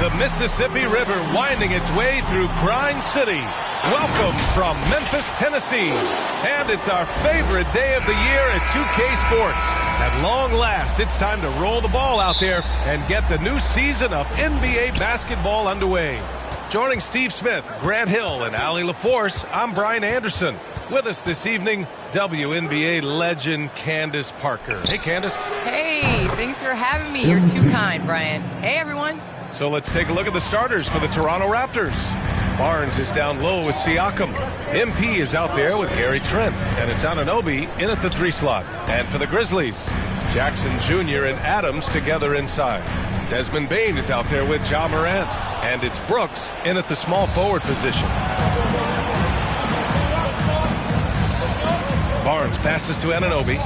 The Mississippi River winding its way through Grind City. Welcome from Memphis, Tennessee. And it's our favorite day of the year at 2K Sports. At long last, it's time to roll the ball out there and get the new season of NBA basketball underway. Joining Steve Smith, Grant Hill, and Allie LaForce, I'm Brian Anderson. With us this evening, WNBA legend Candace Parker. Hey, Candace. Hey, thanks for having me. You're too kind, Brian. Hey, everyone. So let's take a look at the starters for the Toronto Raptors. Barnes is down low with Siakam. MP is out there with Gary Trent. And it's Anunoby in at the 3 slot. And for the Grizzlies, Jackson Jr. and Adams together inside. Desmond Bane is out there with Ja Morant. And it's Brooks in at the small forward position. Barnes passes to Anunoby.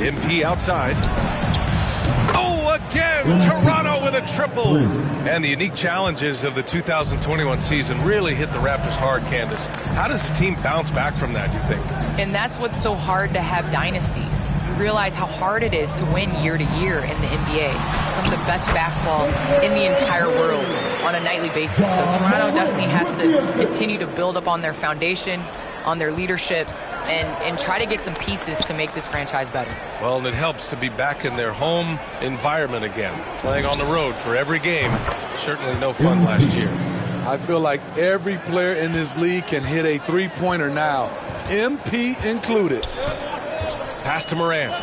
MP outside. Oh, again, Toronto with a triple. And the unique challenges of the 2021 season really hit the Raptors hard, Candace. How does the team bounce back from that, you think? And that's what's so hard to have dynasties. You realize how hard it is to win year to year in the NBA. It's some of the best basketball in the entire world on a nightly basis. So Toronto definitely has to continue to build up on their foundation, on their leadership, and try to get some pieces to make this franchise better. Well, and it helps to be back in their home environment again, playing on the road for every game. Certainly no fun last year. I feel like every player in this league can hit a three-pointer now, MP included. Pass to Morant.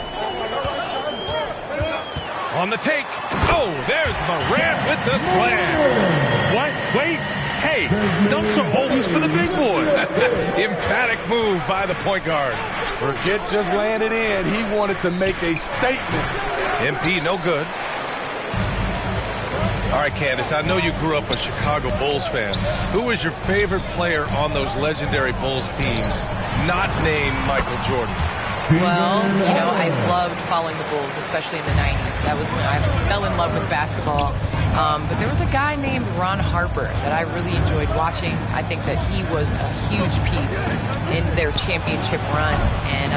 On the take. Oh, there's Morant with the slam. What? Wait. Hey, dunks are always for the big boys. Emphatic move by the point guard. Forget just laying it in. He wanted to make a statement. MP, no good. All right, Candace, I know you grew up a Chicago Bulls fan. Who was your favorite player on those legendary Bulls teams, not named Michael Jordan? Well, you know, I loved following the Bulls, especially in the 90s. That was when I fell in love with basketball. But there was a guy named Ron Harper that I really enjoyed watching. I think that he was a huge piece in their championship run. And,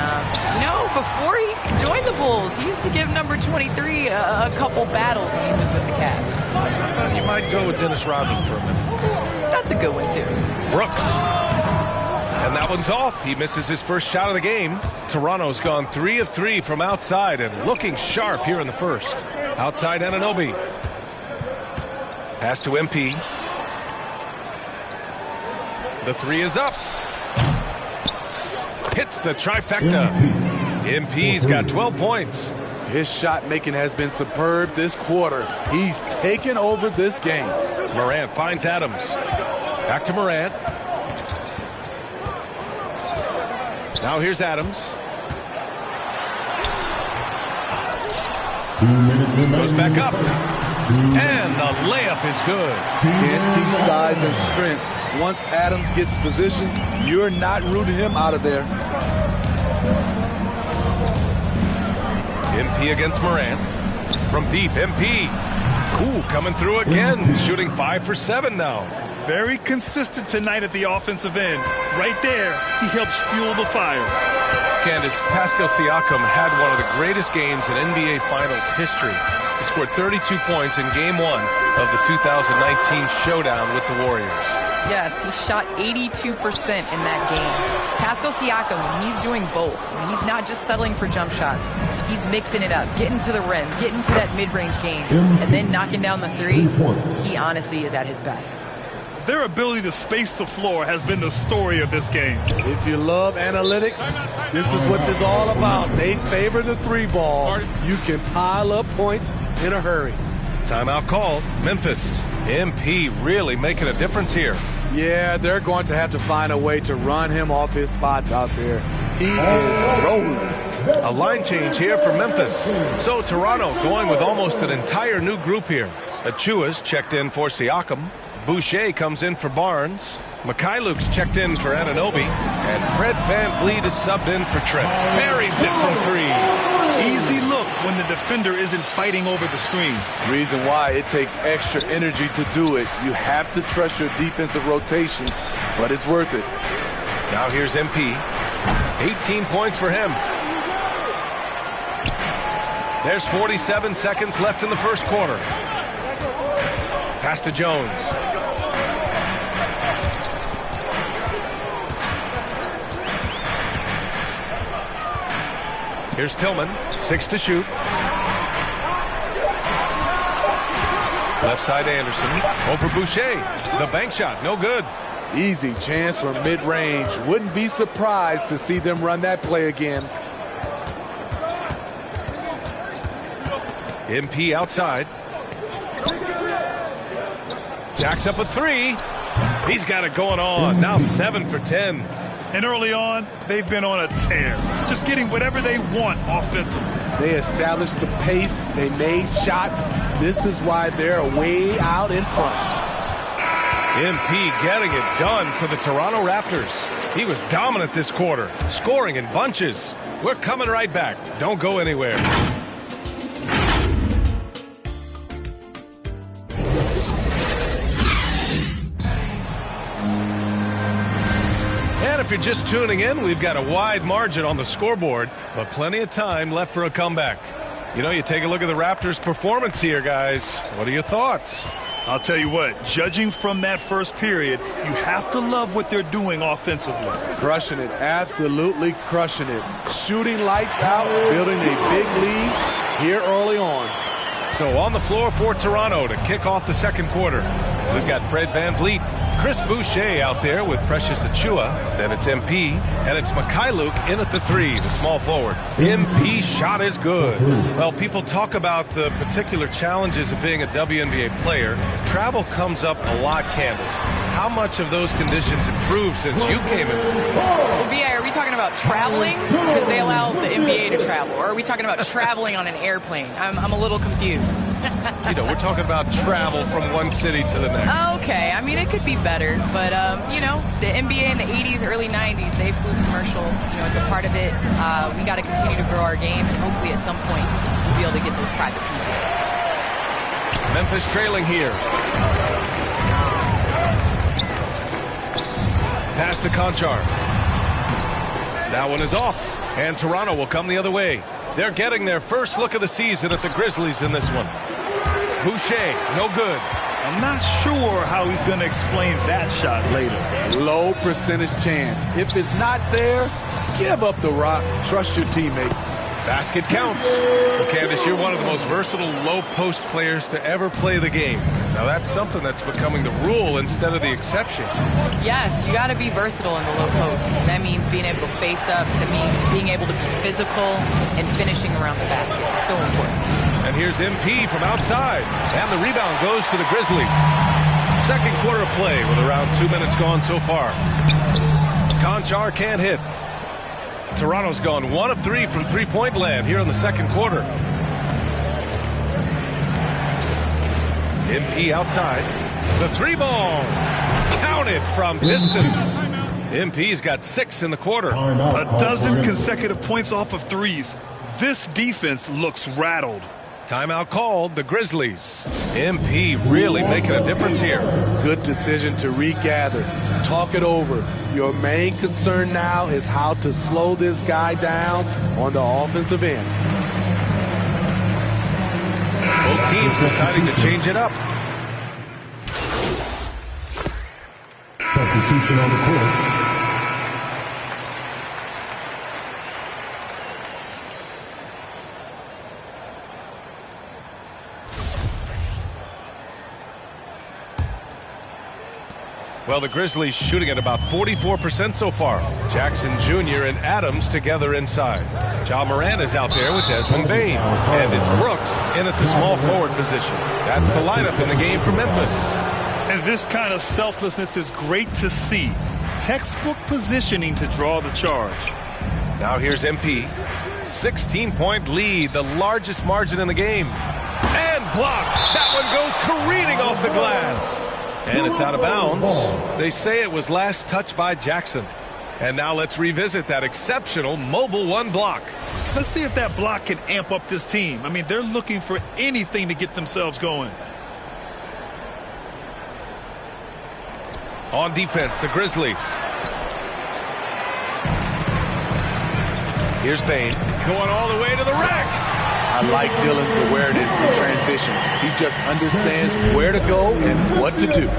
you know, before he joined the Bulls, he used to give number 23 a couple battles when he was with the Cavs. You might go with Dennis Rodman for a minute. That's a good one, too. Brooks. And that one's off. He misses his first shot of the game. Toronto's gone 3 of 3 from outside and looking sharp here in the first. Outside Anunoby. Pass to MP. The 3 is up. Hits the trifecta. MP's got 12 points. His shot making has been superb this quarter. He's taken over this game. Morant finds Adams. Back to Morant. Now here's Adams. Goes back up. And the layup is good. Can't teach size and strength. Once Adams gets position, you're not rooting him out of there. MP against Morant. From deep, MP. Ooh, coming through again. Shooting 5 for 7 now. Very consistent tonight at the offensive end. Right there, he helps fuel the fire. Candace, Pascal Siakam had one of the greatest games in NBA Finals history. He scored 32 points in Game 1 of the 2019 showdown with the Warriors. Yes, he shot 82% in that game. Pascal Siakam, when he's doing both, when he's not just settling for jump shots, he's mixing it up, getting to the rim, getting to that mid-range game, and then knocking down the 3, he honestly is at his best. Their ability to space the floor has been the story of this game. If you love analytics, this is what this is all about. They favor the 3 ball. You can pile up points in a hurry. Timeout called. Memphis. MP really making a difference here. Yeah, they're going to have to find a way to run him off his spots out there. He is rolling. A line change here for Memphis. So Toronto going with almost an entire new group here. Achua's checked in for Siakam. Boucher comes in for Barnes. Mikhailuk's checked in for Anunoby. And Fred VanVleet is subbed in for Trent. Buries it from 3. Easy look when the defender isn't fighting over the screen. Reason why it takes extra energy to do it. You have to trust your defensive rotations, but it's worth it. Now here's MP. 18 points for him. There's 47 seconds left in the first quarter. Pass to Jones. Here's Tillman, 6 to shoot. Left side Anderson, over Boucher. The bank shot, no good. Easy chance from mid-range. Wouldn't be surprised to see them run that play again. MP outside. Jacks up a 3. He's got it going on. Now 7 for 10. And early on, they've been on a tear. Just getting whatever they want offensively. They established the pace. They made shots. This is why they're way out in front. MP getting it done for the Toronto Raptors. He was dominant this quarter, scoring in bunches. We're coming right back. Don't go anywhere. And if you're just tuning in, we've got a wide margin on the scoreboard, but plenty of time left for a comeback. You know, you take a look at the Raptors' performance here, guys. What are your thoughts? I'll tell you what, judging from that first period, you have to love what they're doing offensively. Crushing it, absolutely crushing it. Shooting lights out, building a big lead here early on. So on the floor for Toronto to kick off the second quarter, we've got Fred VanVleet, Chris Boucher out there with Precious Achiuwa. Then it's MP, and it's Mikhailuk in at the 3, the small forward. MP shot is good. Well, people talk about the particular challenges of being a WNBA player. Travel comes up a lot, Candace. How much of those conditions improved since you came in? Well, B.I., are we talking about traveling? Because they allow the NBA to travel. Or are we talking about traveling on an airplane? I'm a little confused. You know, we're talking about travel from one city to the next. Okay, I mean, it could be better, but, you know, the NBA in the 80s, early 90s, they flew commercial. You know, it's a part of it. We got to continue to grow our game, and hopefully at some point we'll be able to get those private PJs. Memphis trailing here. Pass to Conchar. That one is off, and Toronto will come the other way. They're getting their first look of the season at the Grizzlies in this one. Boucher, no good. I'm not sure how he's going to explain that shot later. Low percentage chance. If it's not there, give up the rock. Trust your teammates. Basket counts. Well, Candace, you're one of the most versatile low-post players to ever play the game. Now, that's something that's becoming the rule instead of the exception. Yes, you got to be versatile in the low post. That means being able to face up. That means being able to be physical and finishing around the basket. It's so important. And here's MP from outside. And the rebound goes to the Grizzlies. Second quarter of play with around 2 minutes gone so far. Conchar can't hit. Toronto's gone 1 of 3 from three-point land here in the second quarter. MP outside. The 3-ball. Counted from distance. MP's got 6 in the quarter. A dozen consecutive points off of threes. This defense looks rattled. Timeout called, the Grizzlies. MP really making a difference here. Good decision to regather. Talk it over. Your main concern now is how to slow this guy down on the offensive end. Both teams deciding to change it up. Substitution on the court. Well, the Grizzlies shooting at about 44% so far. Jackson Jr. and Adams together inside. Ja Morant is out there with Desmond Bane. And it's Brooks in at the small forward position. That's the lineup in the game for Memphis. And this kind of selflessness is great to see. Textbook positioning to draw the charge. Now here's MP. 16-point lead, the largest margin in the game. And blocked. That one goes careening off the glass. And it's out of bounds. They say it was last touched by Jackson. And now let's revisit that exceptional mobile 1 block. Let's see if that block can amp up this team. I mean, they're looking for anything to get themselves going. On defense, the Grizzlies. Here's Bane going all the way to the rack. I like Dillon's awareness in transition. He just understands where to go and what to do.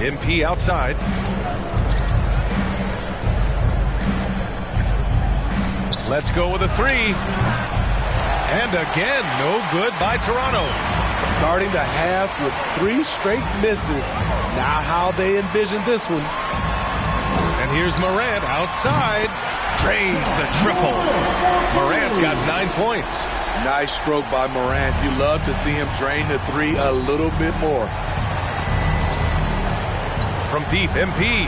MP outside. Let's go with a three. And again, no good by Toronto. Starting the half with 3 straight misses. Now how they envision this one. And here's Morant outside. Drains the triple. Morant's got 9 points. Nice stroke by Morant. You love to see him drain the 3 a little bit more. From deep, MP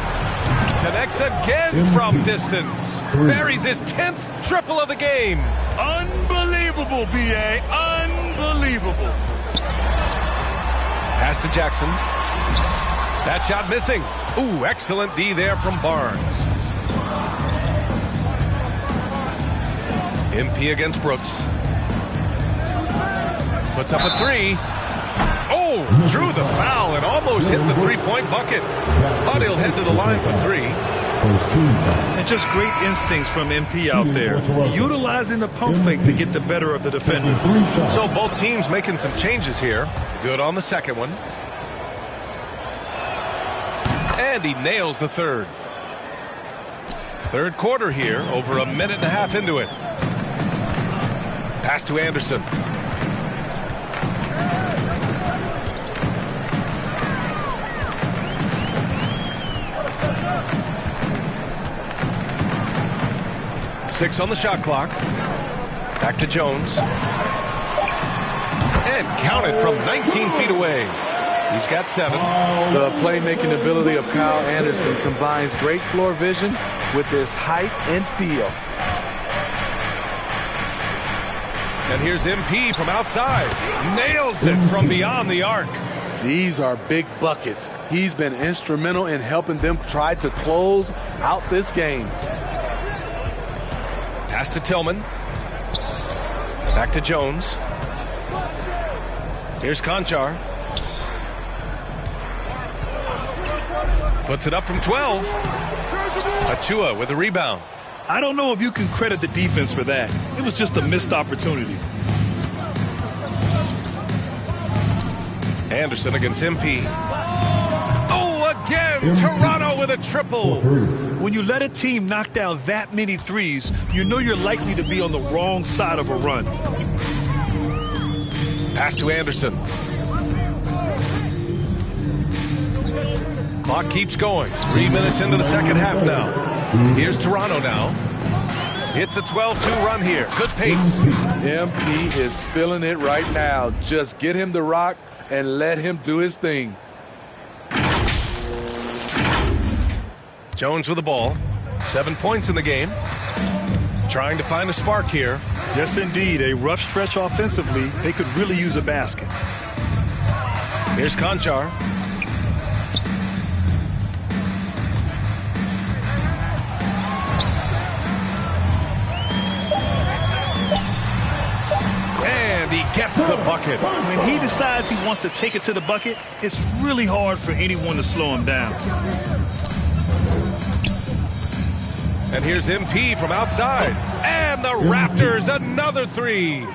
connects again from distance. Buries his 10th triple of the game. Unbelievable, B.A. Unbelievable. Pass to Jackson. That shot missing. Ooh, excellent D there from Barnes. MP against Brooks. Puts up a 3. Oh, drew the foul and almost hit the 3-point bucket. But he'll head to the line for 3. And just great instincts from MP out there, utilizing the pump fake to get the better of the defender. So both teams making some changes here. Good on the second one. And he nails the third. Third quarter here, over a minute and a half into it. Pass to Anderson. Six on the shot clock. Back to Jones. And counted from 19 feet away. He's got 7. The playmaking ability of Kyle Anderson combines great floor vision with his height and feel. And here's MP from outside. Nails it from beyond the arc. These are big buckets. He's been instrumental in helping them try to close out this game. Pass to Tillman. Back to Jones. Here's Conchar. Puts it up from 12. Achua with a rebound. I don't know if you can credit the defense for that. It was just a missed opportunity. Anderson against MP. Oh, again, Toronto with a triple. When you let a team knock down that many threes, you know you're likely to be on the wrong side of a run. Pass to Anderson. Clock keeps going. 3 minutes into the second half now. Here's Toronto now. It's a 12-2 run here. Good pace. MP is feeling it right now. Just get him the rock and let him do his thing. Jones with the ball. 7 points in the game. Trying to find a spark here. Yes, indeed. A rough stretch offensively. They could really use a basket. Here's Conchar. And he gets the bucket. When he decides he wants to take it to the bucket, it's really hard for anyone to slow him down. And here's MP from outside. And the Raptors, another 3.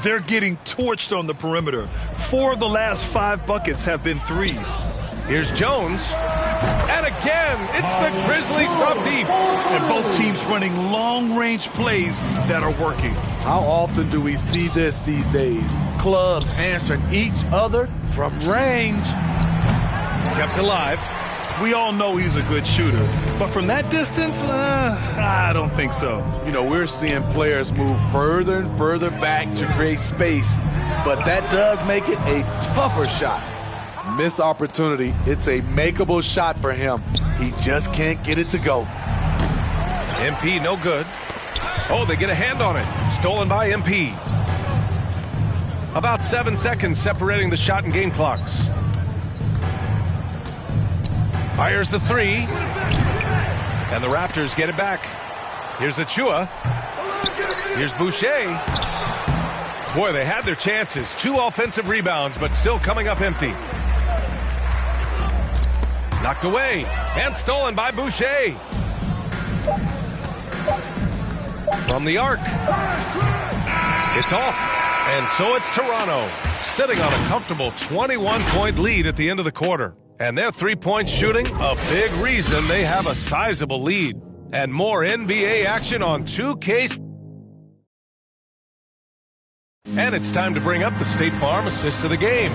They're getting torched on the perimeter. 4 of the last 5 buckets have been threes. Here's Jones. And again, it's the Grizzlies from deep. And both teams running long-range plays that are working. How often do we see this these days? Clubs answering each other from range. Kept alive. We all know he's a good shooter. But from that distance, I don't think so. You know, we're seeing players move further and further back to create space. But that does make it a tougher shot. Missed opportunity. It's a makeable shot for him. He just can't get it to go. MP no good. Oh, they get a hand on it. Stolen by MP. About 7 seconds separating the shot and game clocks. Fires the 3. And the Raptors get it back. Here's Achua. Here's Boucher. Boy, they had their chances. 2 offensive rebounds, but still coming up empty. Knocked away and stolen by Boucher. From the arc. It's off. And so it's Toronto, sitting on a comfortable 21-point lead at the end of the quarter. And their three-point shooting, a big reason they have a sizable lead. And more NBA action on 2K. And it's time to bring up the State Farm assist of the game.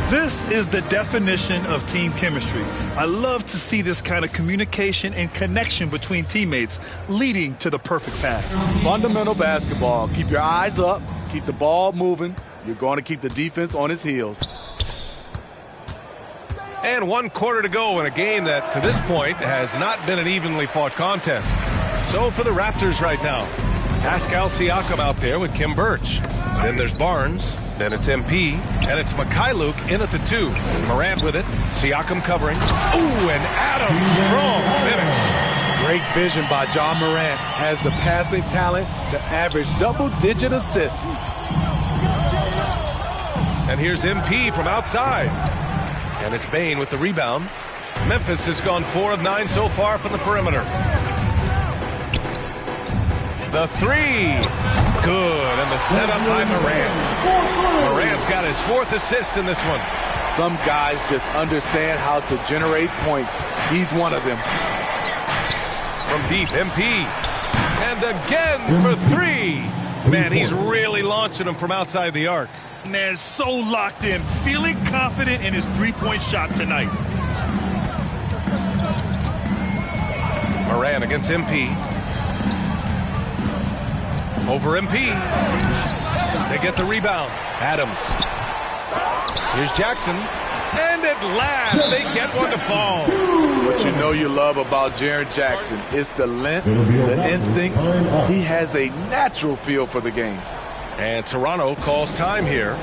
This is the definition of team chemistry. I love to see this kind of communication and connection between teammates leading to the perfect pass. Fundamental basketball. Keep your eyes up. Keep the ball moving. You're going to keep the defense on its heels. And 1 quarter to go in a game that, to this point, has not been an evenly fought contest. So for the Raptors right now, Pascal Siakam out there with Kim Birch. Then there's Barnes. Then it's MP. And it's Mikhailuk in at the 2. Morant with it. Siakam covering. Ooh, and Adams, strong finish. Great vision by John Morant. Has the passing talent to average double-digit assists. And here's MP from outside. And it's Bane with the rebound. Memphis has gone 4 of 9 so far from the perimeter. The 3. Good. And the setup by Morant. Morant's got his 4th assist in this one. Some guys just understand how to generate points. He's one of them. From deep, MP. And again for 3. Man, he's really launching them from outside the arc. Man, so locked in, feeling confident in his three-point shot tonight. Morant against MP. Over MP. They get the rebound. Adams. Here's Jackson. And at last, they get one to fall. What you know you love about Jaren Jackson is the length, the instincts. He has a natural feel for the game. And Toronto calls time here.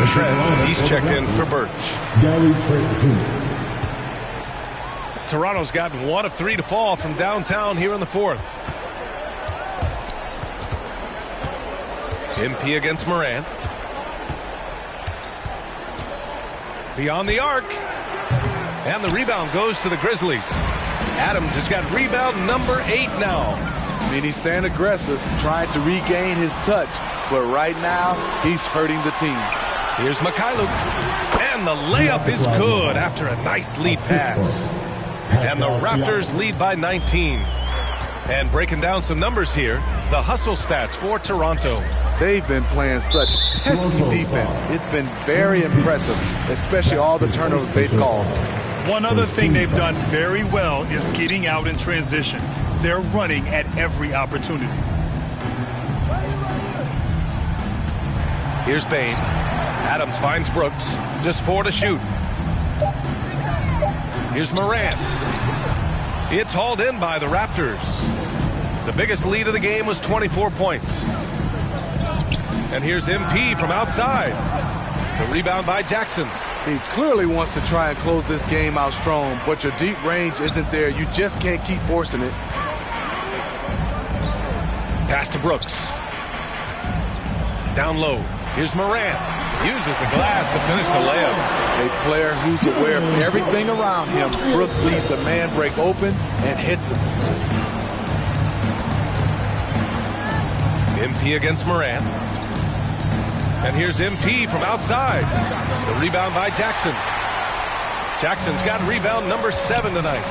Trent, he's checked in for Birch. Toronto's gotten 1 of 3 to fall from downtown here in the 4th. MP against Morant. Beyond the arc. And the rebound goes to the Grizzlies. Adams has got rebound number 8 now. I mean, he's staying aggressive, trying to regain his touch. But right now, he's hurting the team. Here's Mikhailuk. And the layup is good after a nice lead pass. And the Raptors lead by 19. And breaking down some numbers here, the hustle stats for Toronto. They've been playing such pesky defense. It's been very impressive, especially all the turnovers they've caused. One other thing they've done very well is getting out in transition. They're running at every opportunity. Here's Bane. Adams finds Brooks. Just 4 to shoot. Here's Morant. It's hauled in by the Raptors. The biggest lead of the game was 24 points. And here's MP from outside. The rebound by Jackson. He clearly wants to try and close this game out strong, but your deep range isn't there. You just can't keep forcing it. Pass to Brooks. Down low. Here's Morant. Uses the glass to finish the layup. A player who's aware of everything around him. Brooks sees the man break open and hits him. MP against Morant. And here's MP from outside. The rebound by Jackson. Jackson's got rebound number 7 tonight.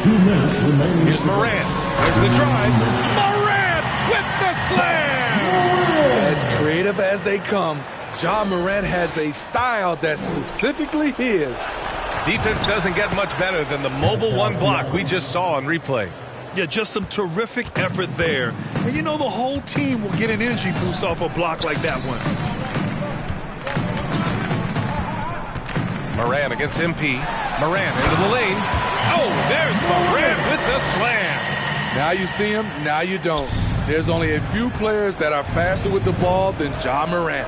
2 minutes remaining. Here's Morant. There's the drive. Morant with the slam! As creative as they come, John Morant has a style that's specifically his. Defense doesn't get much better than the mobile 1 block we just saw on replay. Yeah, just some terrific effort there. And you know the whole team will get an energy boost off a block like that one. Morant against MP. Morant into the lane. Oh, there's Morant with the slam. Now you see him, now you don't. There's only a few players that are faster with the ball than John Morant.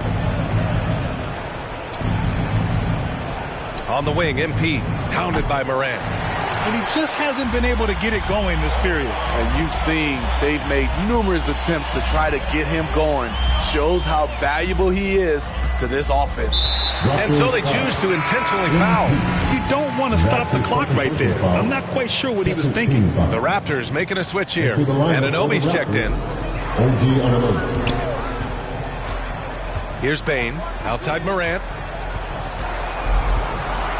On the wing, MP, pounded by Morant. And he just hasn't been able to get it going this period. And you've seen they've made numerous attempts to try to get him going. Shows how valuable he is to this offense. And so they choose to intentionally foul. You don't want to stop the clock right there. I'm not quite sure what he was thinking. The Raptors making a switch here. And Anunoby's checked in. OG Anunoby. Here's Bane. Outside Morant.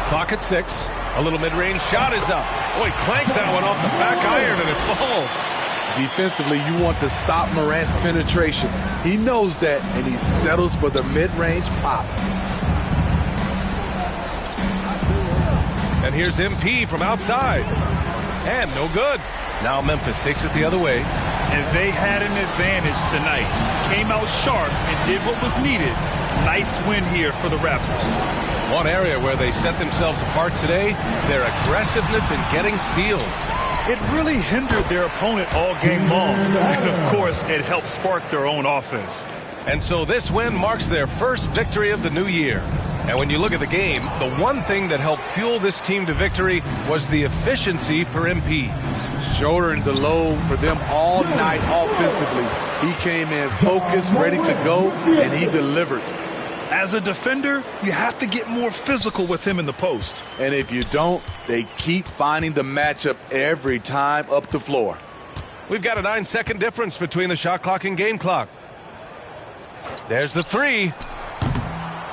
Clock at 6. A little mid-range shot is up. Oh, he clanks that one off the back iron and it falls. Defensively, you want to stop Morant's penetration. He knows that, and he settles for the mid-range pop. And here's MP from outside. And no good. Now Memphis takes it the other way. And they had an advantage tonight. Came out sharp and did what was needed. Nice win here for the Raptors. One area where they set themselves apart today, their aggressiveness in getting steals. It really hindered their opponent all game long. And, of course, it helped spark their own offense. And so this win marks their first victory of the new year. And when you look at the game, the one thing that helped fuel this team to victory was the efficiency for MP. Shouldering the load for them all night offensively. He came in focused, ready to go, and he delivered. As a defender, you have to get more physical with him in the post. And if you don't, they keep finding the matchup every time up the floor. We've got a 9-second difference between the shot clock and game clock. There's the three.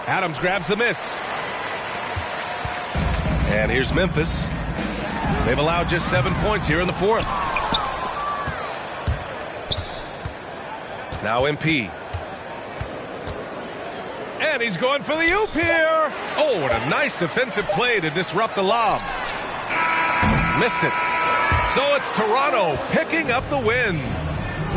Adams grabs the miss. And here's Memphis. They've allowed just 7 points here in the fourth. Now MP. And he's going for the oop here. Oh, what a nice defensive play to disrupt the lob. Missed it. So it's Toronto picking up the win.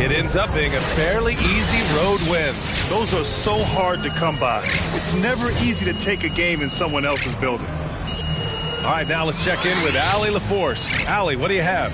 It ends up being a fairly easy road win. Those are so hard to come by. It's never easy to take a game in someone else's building. All right, now let's check in with Allie LaForce. Allie, what do you have?